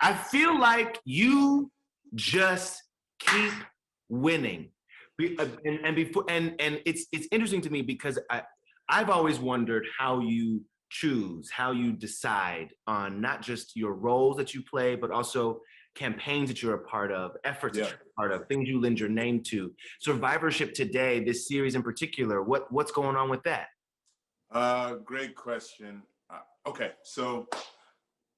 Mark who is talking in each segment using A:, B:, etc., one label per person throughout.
A: I feel like you just keep winning. And it's interesting to me because I've always wondered how you choose, how you decide on not just your roles that you play, but also campaigns that you're a part of, efforts that you're a part of, things you lend your name to. Survivorship Today, this series in particular, what's going on with that?
B: Great question. Okay, so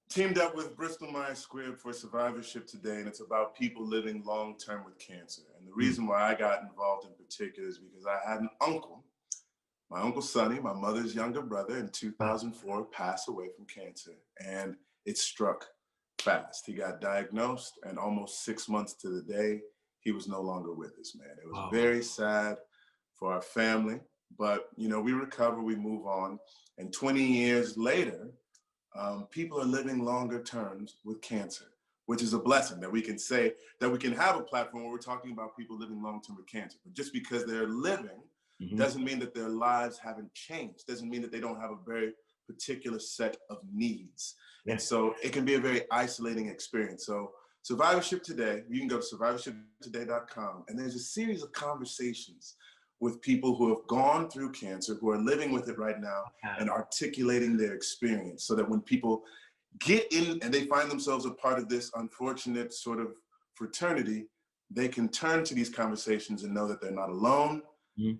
B: teamed up with Bristol Myers Squibb for Survivorship Today, and it's about people living long-term with cancer. And the reason why I got involved in particular is because I had an uncle, my Uncle Sonny, my mother's younger brother, in 2004, passed away from cancer. And it struck fast. He got diagnosed, and almost 6 months to the day, he was no longer with us, man. It was very sad for our family, but you know, we recover, we move on. And 20 years later, people are living longer terms with cancer, which is a blessing that we can say that we can have a platform where we're talking about people living long-term with cancer. But just because they're living doesn't mean that their lives haven't changed, doesn't mean that they don't have a very particular set of needs. And so it can be a very isolating experience. So Survivorship Today, you can go to survivorshiptoday.com, and there's a series of conversations with people who have gone through cancer, who are living with it right now, and articulating their experience, so that when people get in and they find themselves a part of this unfortunate sort of fraternity, they can turn to these conversations and know that they're not alone,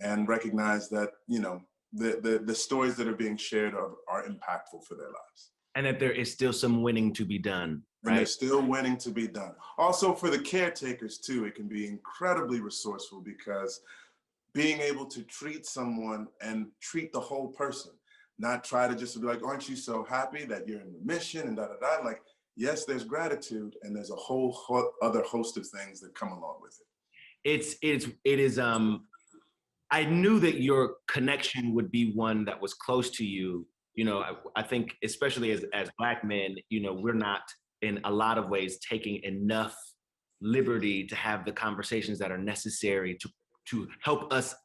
B: and recognize that, you know, the stories that are being shared are impactful for their lives.
A: And that there is still some winning to be done, right?
B: And there's still winning to be done. Also for the caretakers too, it can be incredibly resourceful, because being able to treat someone and treat the whole person, not try to just be like, aren't you so happy that you're in remission and da-da-da. Like, yes, there's gratitude, and there's a whole other host of things that come along with it.
A: It is, I knew that your connection would be one that was close to you. You know, I think especially as Black men, you know, we're not in a lot of ways taking enough liberty to have the conversations that are necessary to help us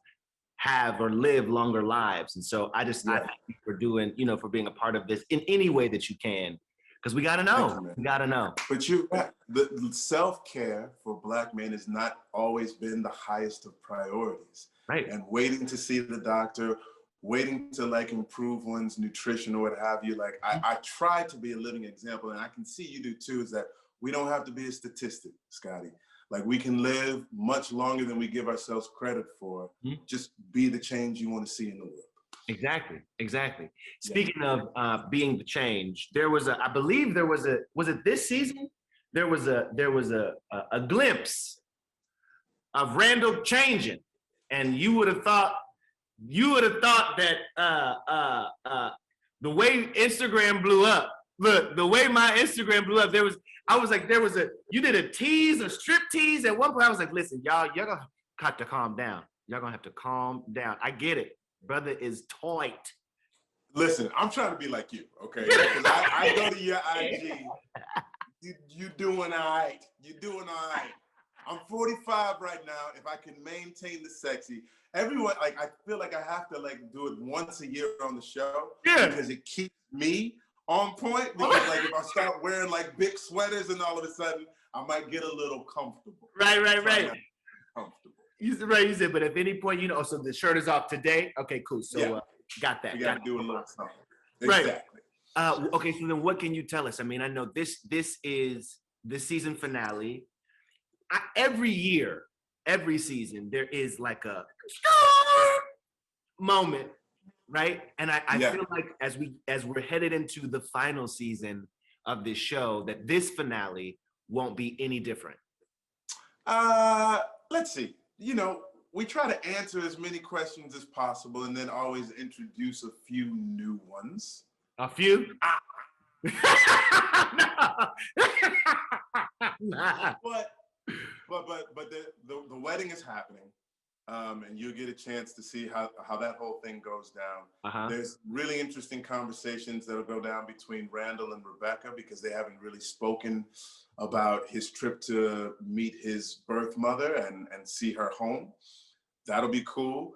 A: have or live longer lives. And so I thank you for doing, you know, for being a part of this in any way that you can, because we gotta know, we gotta know.
B: But the self-care for Black men has not always been the highest of priorities.
A: Right.
B: And waiting to see the doctor, waiting to like improve one's nutrition or what have you. Like I try to be a living example, and I can see you do too, is that we don't have to be a statistic, Scotty. Like, we can live much longer than we give ourselves credit for. Just be the change you want to see in the world.
A: Exactly. Speaking of being the change, there was I believe there was was it this season? There was a glimpse of Randall changing, and you would have thought that the way Instagram blew up. Look, the way my Instagram blew up, you did a tease, a strip tease. At one point, I was like, listen, y'all gonna have to calm down. Y'all gonna have to calm down. I get it. Brother is tight.
B: Listen, I'm trying to be like you, okay? Because I go to your IG. You doing all right. You doing all right. I'm 45 right now. If I can maintain the sexy, everyone, like, I feel like I have to like do it once a year on the show, because it keeps me on point. Because like, if I start wearing like big sweaters, and all of a sudden I might get a little comfortable.
A: Right.
B: Comfortable.
A: You said, but at any point, you know, so the shirt is off today. Okay, cool. So got that.
B: We got to do a little something.
A: Right.
B: Exactly.
A: Okay, so then what can you tell us? I mean, I know this is the season finale. Every year, every season, there is like a moment, right? And I feel like as we're headed into the final season of this show, that this finale won't be any different.
B: Let's see. You know, we try to answer as many questions as possible, and then always introduce a few new ones.
A: A few?
B: But the wedding is happening, and you'll get a chance to see how that whole thing goes down. There's really interesting conversations that'll go down between Randall and Rebecca, because they haven't really spoken about his trip to meet his birth mother and see her home. That'll be cool.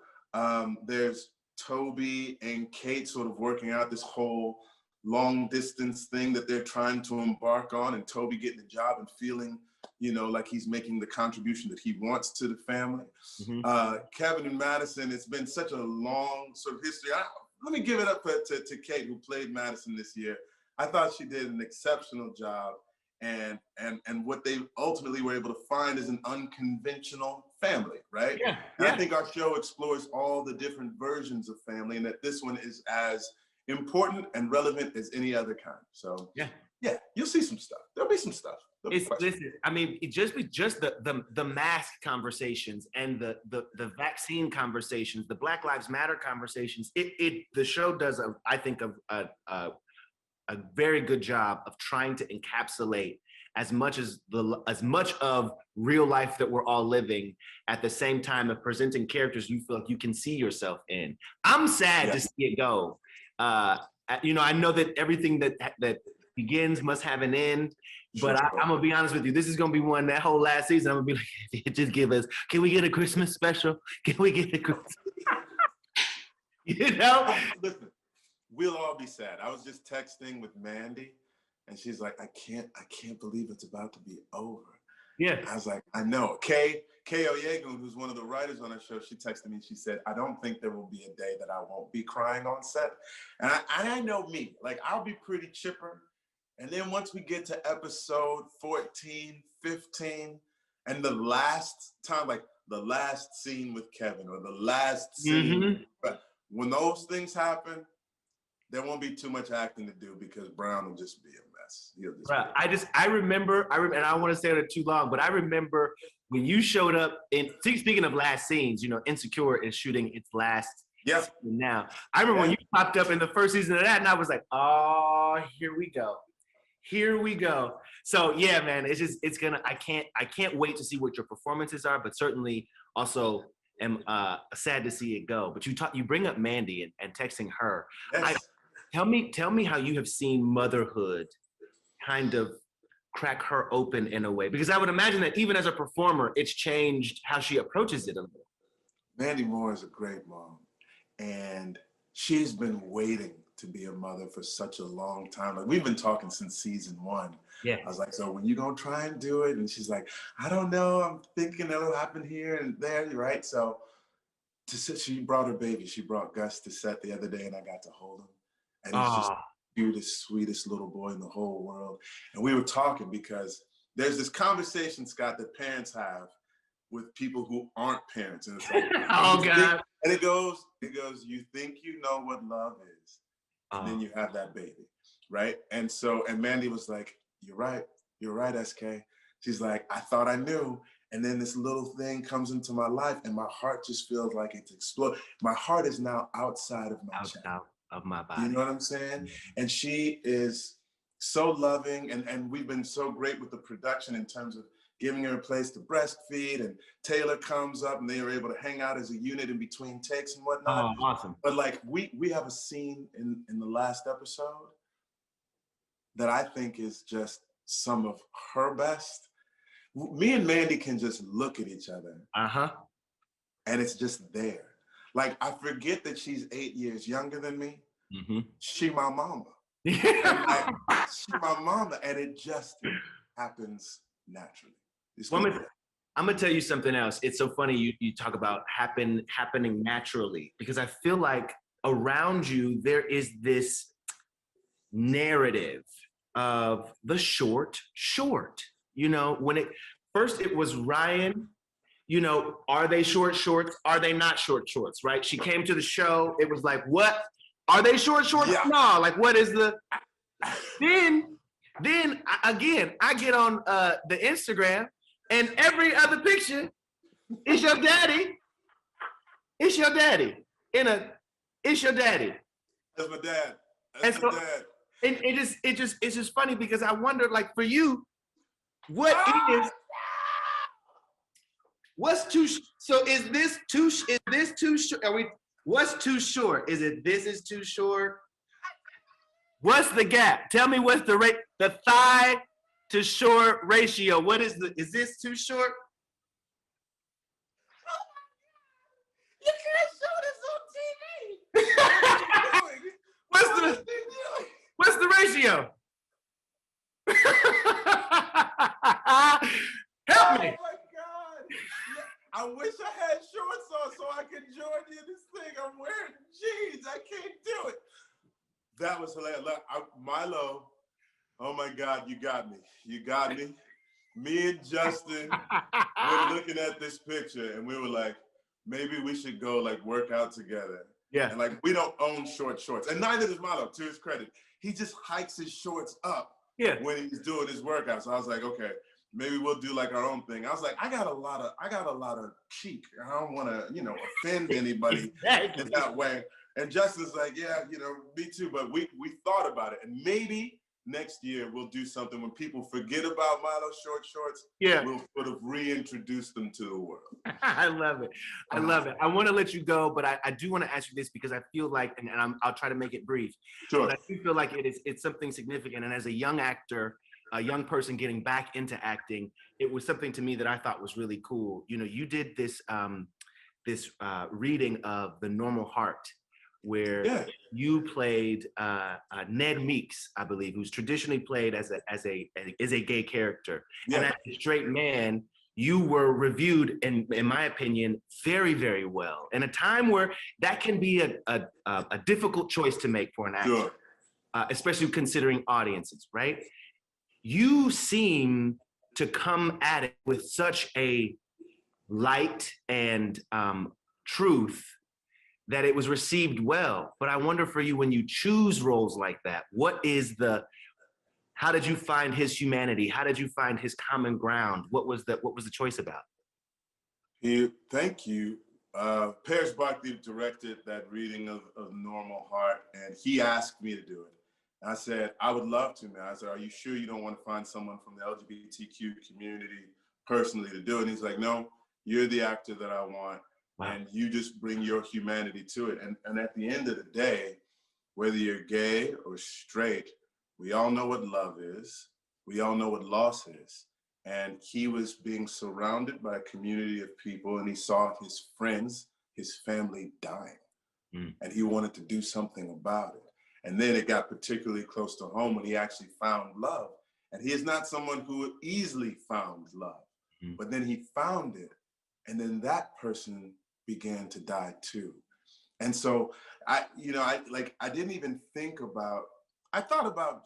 B: There's Toby and Kate sort of working out this whole long distance thing that they're trying to embark on, and Toby getting the job and feeling, you know, like he's making the contribution that he wants to the family. Kevin and Madison, it's been such a long sort of history. Let me give it up to Kate, who played Madison this year. I thought she did an exceptional job, and what they ultimately were able to find is an unconventional family, right?
A: Yeah.
B: And I think our show explores all the different versions of family, and that this one is as important and relevant as any other kind. So yeah, you'll see some stuff. There'll be some stuff.
A: Listen, I mean, just the mask conversations and the vaccine conversations, the Black Lives Matter conversations. The show does I think a very good job of trying to encapsulate as much of real life that we're all living, at the same time of presenting characters you feel like you can see yourself in. I'm sad to see it go. You know, I know that everything that begins must have an end, but I'm gonna be honest with you. This is gonna be one, that whole last season, I'm gonna be like, just give us, can we get a Christmas special? Can we get a Christmas? You know?
B: Listen, we'll all be sad. I was just texting with Mandy, and she's like, I can't believe it's about to be over.
A: Yeah.
B: I was like, I know. Kay Oyegun, who's one of the writers on our show, she texted me and she said, I don't think there will be a day that I won't be crying on set. And I know me, like, I'll be pretty chipper. And then once we get to episode 14, 15, and the last time, like the last scene with Kevin or the last scene, but when those things happen, there won't be too much acting to do, because Brown will just be a mess.
A: I remember, and I don't want to stay on it too long, but I remember when you showed up in, speaking of last scenes, you know, Insecure is shooting its last season now. I remember when you popped up in the first season of that, and I was like, oh, here we go. Here we go. So yeah, man, I can't wait to see what your performances are, but certainly also am sad to see it go. But you bring up Mandy and texting her.
B: Yes.
A: Tell me how you have seen motherhood kind of crack her open in a way, because I would imagine that even as a performer, it's changed how she approaches it a little.
B: Mandy Moore is a great mom, and she's been waiting to be a mother for such a long time. Like, we've been talking since season 1.
A: Yeah.
B: I was like, so when you gonna try and do it? And she's like, I don't know. I'm thinking it'll happen here and there, right? So she brought her baby. She brought Gus to set the other day, and I got to hold him. And he's just the cutest, sweetest little boy in the whole world. And we were talking because there's this conversation, Scott, that parents have with people who aren't parents. And it's like,
A: oh God.
B: And it goes, you think you know what love is, and then you have that baby, right? And Mandy was like, you're right, SK. She's like, I thought I knew. And then this little thing comes into my life, and my heart just feels like it's exploding. My heart is now outside of my chest.
A: Out of my body.
B: You know what I'm saying? And she is so loving, and we've been so great with the production in terms of giving her a place to breastfeed, and Taylor comes up and they are able to hang out as a unit in between takes and whatnot.
A: Oh, awesome.
B: But like we have a scene in the last episode that I think is just some of her best. Me and Mandy can just look at each other. And it's just there. Like, I forget that she's 8 years younger than me. She my mama. She my mama, and it just happens naturally.
A: I'm gonna tell you something else. It's so funny you talk about happening naturally, because I feel like around you there is this narrative of the short. You know, when first it was Ryan, you know, are they short shorts? Are they not short shorts, right? She came to the show, it was like, what? Are they short shorts? Yeah. No, like, what is the, then again, I get on the Instagram, and every other picture is your daddy. It's your daddy. It's your daddy.
B: That's my dad. That's my dad.
A: And it's just funny, because I wonder, like, for you, what's too, so is this too short? What's too short? Is it this is too short? What's the gap? Tell me what's the thigh to short ratio. What is this too short?
B: You can't show this on TV.
A: What's What's the ratio? Help me.
B: Oh my God. I wish I had shorts on so I could join you in this thing. I'm wearing jeans. I can't do it. That was hilarious. Look, Milo, oh my God, you got me. You got me. Me and Justin were looking at this picture and we were like, maybe we should go like work out together.
A: Yeah.
B: And like, we don't own short shorts. And neither does Milo, to his credit. He just hikes his shorts up when he's doing his workout. So I was like, okay, maybe we'll do like our own thing. I was like, I got a lot of cheek. I don't want to, offend anybody in that way. And Justin's like, yeah, me too. But we thought about it. And maybe next year we'll do something when people forget about Milo's short shorts.
A: Yeah.
B: We'll sort of reintroduce them to the world.
A: I love it. I love it. I want to let you go, but I do want to ask you this because I feel like, and I'll try to make it brief.
B: Sure.
A: But I do feel like it's something significant. And as a young actor, a young person getting back into acting, it was something to me that I thought was really cool. You did this reading of The Normal Heart, where you played Ned Meeks, I believe, who's traditionally played as a gay character. And as a straight man, you were reviewed, in my opinion, very, very well. In a time where that can be a difficult choice to make for an actor, especially considering audiences, right? You seem to come at it with such a light and truth that it was received well. But I wonder for you, when you choose roles like that, how did you find his humanity? How did you find his common ground? What was the choice about?
B: Thank you. Paris Barkley directed that reading of Normal Heart, and he asked me to do it. And I said, I would love to, man. I said, are you sure you don't want to find someone from the LGBTQ community personally to do it? And he's like, no, you're the actor that I want. Wow. And you just bring your humanity to it. And at the end of the day, whether you're gay or straight, we all know what love is. We all know what loss is. And he was being surrounded by a community of people, and he saw his friends, his family dying. And he wanted to do something about it. And then it got particularly close to home when he actually found love. And he is not someone who easily found love, but then he found it. And then that person began to die too. And so I didn't even think about, I thought about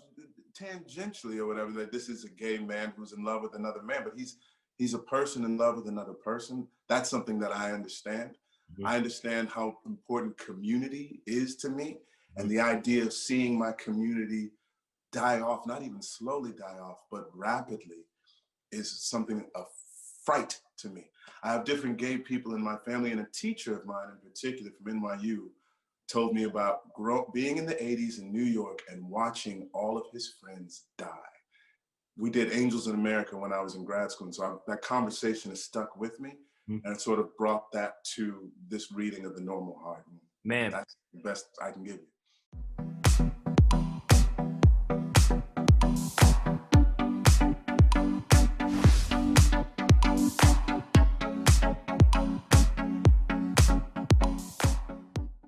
B: tangentially or whatever, that this is a gay man who's in love with another man, but he's a person in love with another person. That's something that I understand. I understand how important community is to me. And the idea of seeing my community die off, not even slowly die off, but rapidly, is something of fright to me. I have different gay people in my family, and a teacher of mine in particular from NYU told me about being in the 80s in New York and watching all of his friends die. We did Angels in America when I was in grad school, and so that conversation has stuck with me, and it sort of brought that to this reading of The Normal Heart.
A: Man,
B: that's the best I can give you.